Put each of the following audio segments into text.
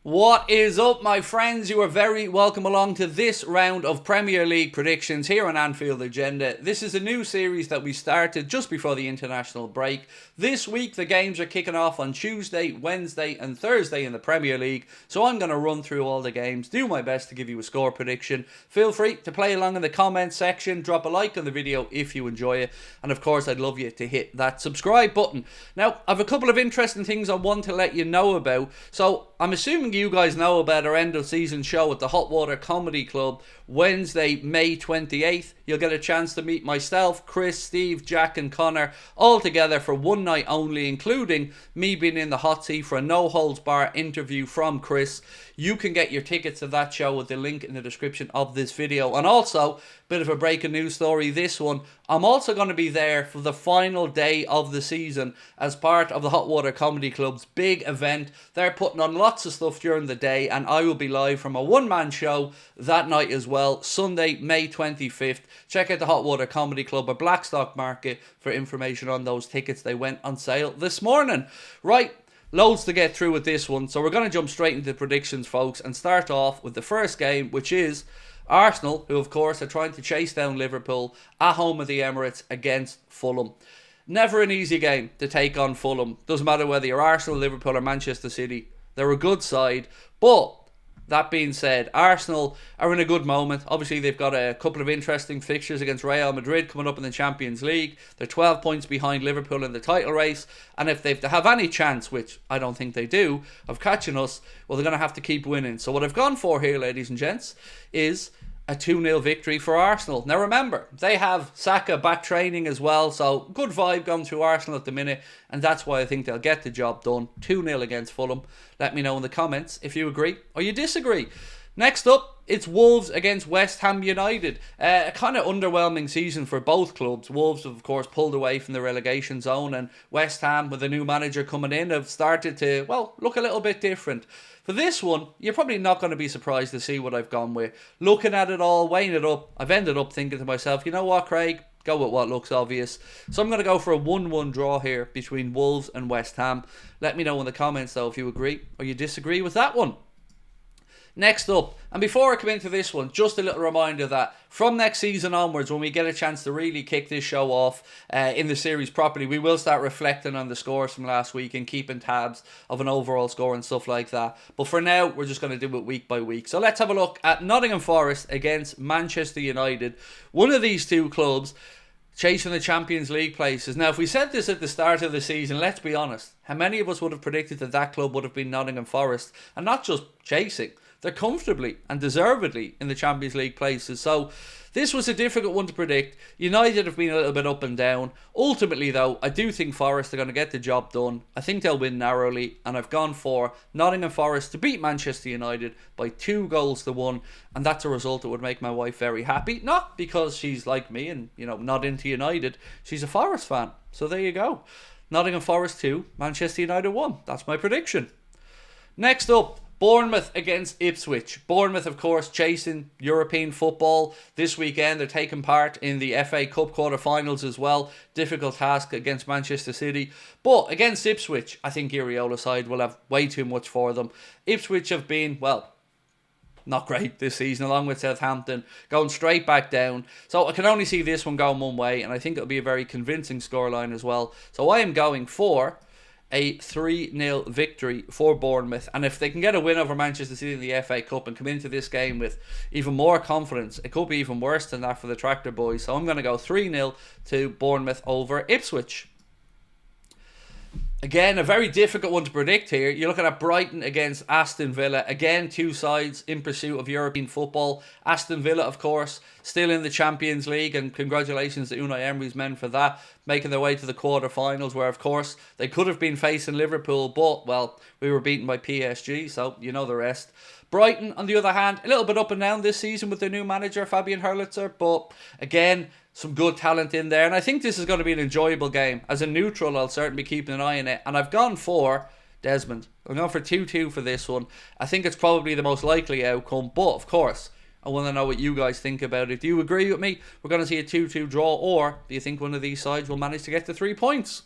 What is up, my friends? You are very welcome along to this round of Premier League predictions here on Anfield Agenda. This is a new series that we started just before the international break. This week, the games are kicking off on Tuesday, Wednesday and Thursday in the Premier League. So I'm going to run through all the games, do my best to give you a score prediction. Feel free to play along in the comments section, drop a like on the video if you enjoy it. And of course, I'd love you to hit that subscribe button. Now, I have a couple of interesting things I want to let you know about. So I'm assuming you guys know about our end of season show at the Hot Water Comedy Club Wednesday, May 28th. You'll get a chance to meet myself, Chris, Steve, Jack and Connor all together for one night only, including me being in the hot seat for a no holds bar interview from Chris. You can get your tickets to that show with the link in the description of this video. And also, bit of a breaking news story, this one, I'm also going to be there for the final day of the season as part of the Hot Water Comedy Club's big event. They're putting on lots of stuff during the day and I will be live from a one-man show that night as well, Sunday, May 25th. Check out the Hot Water Comedy Club or Blackstock Market for information on those tickets. They went on sale this morning. Right. Loads to get through with this one, so we're going to jump straight into the predictions, folks, and start off with the first game, which is Arsenal, who of course are trying to chase down Liverpool at home at the Emirates against Fulham. Never an easy game to take on Fulham. Doesn't matter whether you're Arsenal, Liverpool or Manchester City. They're a good side, but that being said, Arsenal are in a good moment. Obviously, they've got a couple of interesting fixtures against Real Madrid coming up in the Champions League. They're 12 points behind Liverpool in the title race. And if they have any chance, which I don't think they do, of catching us, well, they're going to have to keep winning. So what I've gone for here, ladies and gents, is a 2-0 victory for Arsenal. Now remember, they have Saka back training as well, so good vibe going through Arsenal at the minute, and that's why I think they'll get the job done. 2-0 against Fulham. Let me know in the comments if you agree or you disagree. Next up, it's Wolves against West Ham United. A kind of underwhelming season for both clubs. Wolves, of course, pulled away from the relegation zone, and West Ham, with a new manager coming in, have started to, well, look a little bit different. For this one, you're probably not going to be surprised to see what I've gone with. Looking at it all, weighing it up, I've ended up thinking to myself, you know what, Craig? Go with what looks obvious. So I'm going to go for a 1-1 draw here between Wolves and West Ham. Let me know in the comments, though, if you agree or you disagree with that one. Next up, and before I come into this one, just a little reminder that from next season onwards, when we get a chance to really kick this show off in the series properly, we will start reflecting on the scores from last week and keeping tabs of an overall score and stuff like that. But for now, we're just going to do it week by week. So let's have a look at Nottingham Forest against Manchester United. One of these two clubs chasing the Champions League places. Now, if we said this at the start of the season, let's be honest, how many of us would have predicted that that club would have been Nottingham Forest? And not just chasing. They're comfortably and deservedly in the Champions League places. So this was a difficult one to predict. United have been a little bit up and down. Ultimately, though, I do think Forest are going to get the job done. I think they'll win narrowly. And I've gone for Nottingham Forest to beat Manchester United by 2-1. And that's a result that would make my wife very happy. Not because she's like me and, you know, not into United. She's a Forest fan. So there you go. Nottingham Forest 2, Manchester United 1. That's my prediction. Next up, Bournemouth against Ipswich. Bournemouth, of course, chasing European football this weekend. They're taking part in the FA Cup quarter-finals as well. Difficult task against Manchester City. But against Ipswich, I think Iriola's side will have way too much for them. Ipswich have been, well, not great this season, along with Southampton, going straight back down. So I can only see this one going one way, and I think it'll be a very convincing scoreline as well. So I am going for a 3-0 victory for Bournemouth. And if they can get a win over Manchester City in the FA Cup and come into this game with even more confidence, it could be even worse than that for the Tractor Boys. So I'm going to go 3-0 to Bournemouth over Ipswich. Again, a very difficult one to predict here. You're looking at Brighton against Aston Villa. Again, two sides in pursuit of European football. Aston Villa, of course, still in the Champions League, and congratulations to Unai Emery's men for that, making their way to the quarter-finals, where, of course, they could have been facing Liverpool, but, well, we were beaten by PSG, so you know the rest. Brighton, on the other hand, a little bit up and down this season with their new manager, Fabian Hurlitzer, but, again, some good talent in there, and I think this is going to be an enjoyable game. As a neutral, I'll certainly be keeping an eye on it, and I've gone for Desmond. I'm going for 2-2 for this one. I think it's probably the most likely outcome, but of course, I want to know what you guys think about it. Do you agree with me? We're going to see a 2-2 draw, or do you think one of these sides will manage to get to 3 points?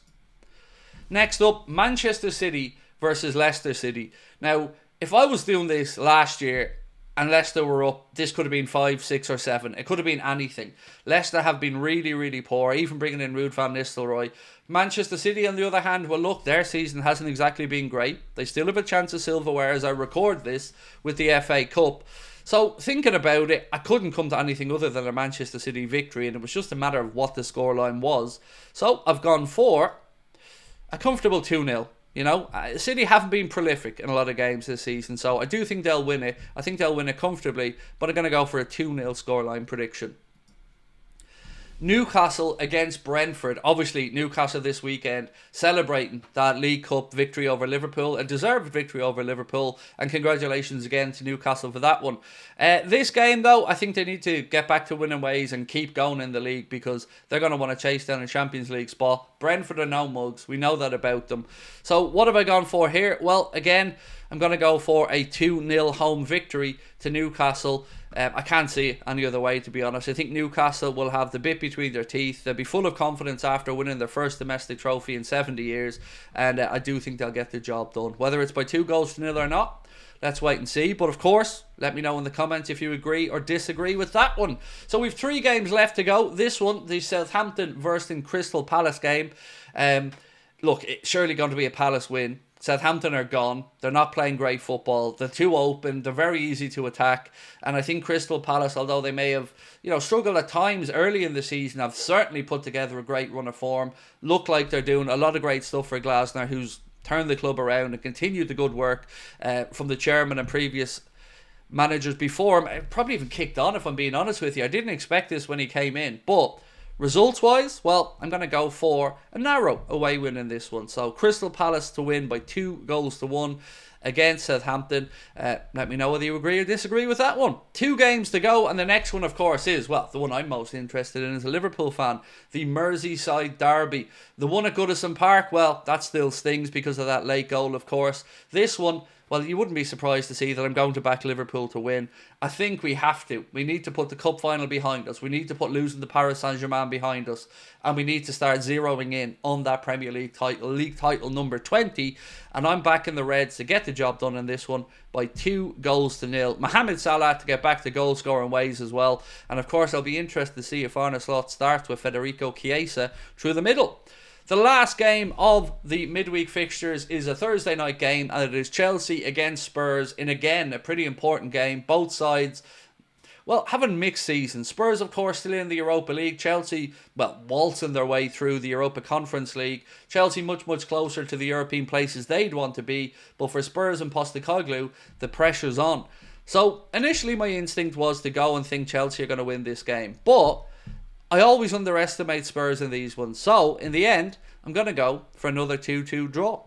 Next up, Manchester City versus Leicester City. Now, if I was doing this last year and Leicester were up, this could have been 5, 6 or 7. It could have been anything. Leicester have been really, really poor, even bringing in Ruud van Nistelrooy. Manchester City, on the other hand, well, look, their season hasn't exactly been great. They still have a chance of silverware as I record this with the FA Cup. So, thinking about it, I couldn't come to anything other than a Manchester City victory, and it was just a matter of what the scoreline was. So, I've gone for a comfortable 2-0. You know, City haven't been prolific in a lot of games this season, so I do think they'll win it. I think they'll win it comfortably, but I'm going to go for a 2-0 scoreline prediction. Newcastle against Brentford. Obviously, Newcastle this weekend celebrating that League Cup victory over Liverpool, a deserved victory over Liverpool, and congratulations again to Newcastle for that one. This game, though, I think they need to get back to winning ways and keep going in the league because they're going to want to chase down a Champions League spot. Brentford are no mugs. We know that about them. So what have I gone for here? Well, again, I'm going to go for a 2-0 home victory to Newcastle. I can't see it any other way, to be honest. I think Newcastle will have the bit between their teeth. They'll be full of confidence after winning their first domestic trophy in 70 years. And I do think they'll get the job done. Whether it's by 2-0 or not, let's wait and see. But of course, let me know in the comments if you agree or disagree with that one. So we've 3 games left to go. This one, the Southampton versus Crystal Palace game. Look, it's surely going to be a Palace win. Southampton are gone. They're not playing great football. They're too open. They're very easy to attack. And I think Crystal Palace, although they may have, struggled at times early in the season, have certainly put together a great run of form. Look like they're doing a lot of great stuff for Glasner, who's turned the club around and continued the good work from the chairman and previous managers before him. It probably even kicked on, if I'm being honest with you. I didn't expect this when he came in. But results-wise, well, I'm going to go for a narrow away win in this one. So, Crystal Palace to win by 2-1 against Southampton. Let me know whether you agree or disagree with that one. 2 games to go, and the next one, of course, is, well, the one I'm most interested in as a Liverpool fan, the Merseyside derby. The one at Goodison Park, well, that still stings because of that late goal, of course. This one, well, you wouldn't be surprised to see that I'm going to back Liverpool to win. I think we have to. We need to put the cup final behind us. We need to put losing to Paris Saint-Germain behind us. And we need to start zeroing in on that Premier League title number 20. And I'm backing the Reds to get the job done in this one by 2-0. Mohamed Salah to get back to goal scoring ways as well. And of course, I'll be interested to see if Arne Slot starts with Federico Chiesa through the middle. The last game of the midweek fixtures is a Thursday night game, and it is Chelsea against Spurs in, again, a pretty important game. Both sides, well, having mixed seasons. Spurs, of course, still in the Europa League. Chelsea, well, waltzing their way through the Europa Conference League. Chelsea much, much closer to the European places they'd want to be. But for Spurs and Postecoglou, the pressure's on. So, initially my instinct was to go and think Chelsea are going to win this game. But I always underestimate Spurs in these ones. So, in the end, I'm going to go for another 2-2 draw.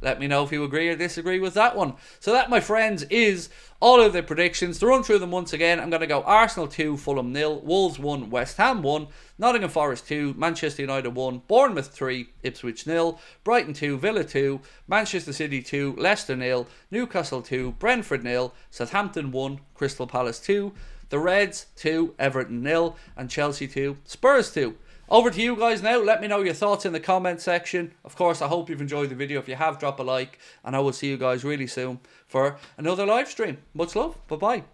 Let me know if you agree or disagree with that one. So that, my friends, is all of the predictions. To run through them once again, I'm going to go Arsenal 2, Fulham 0, Wolves 1, West Ham 1, Nottingham Forest 2, Manchester United 1, Bournemouth 3, Ipswich 0, Brighton 2, Villa 2, Manchester City 2, Leicester 0, Newcastle 2, Brentford 0, Southampton 1, Crystal Palace 2, the Reds 2, Everton 0, and Chelsea 2, Spurs 2. Over to you guys now. Let me know your thoughts in the comment section. Of course, I hope you've enjoyed the video. If you have, drop a like, and I will see you guys really soon for another live stream. Much love. Bye-bye.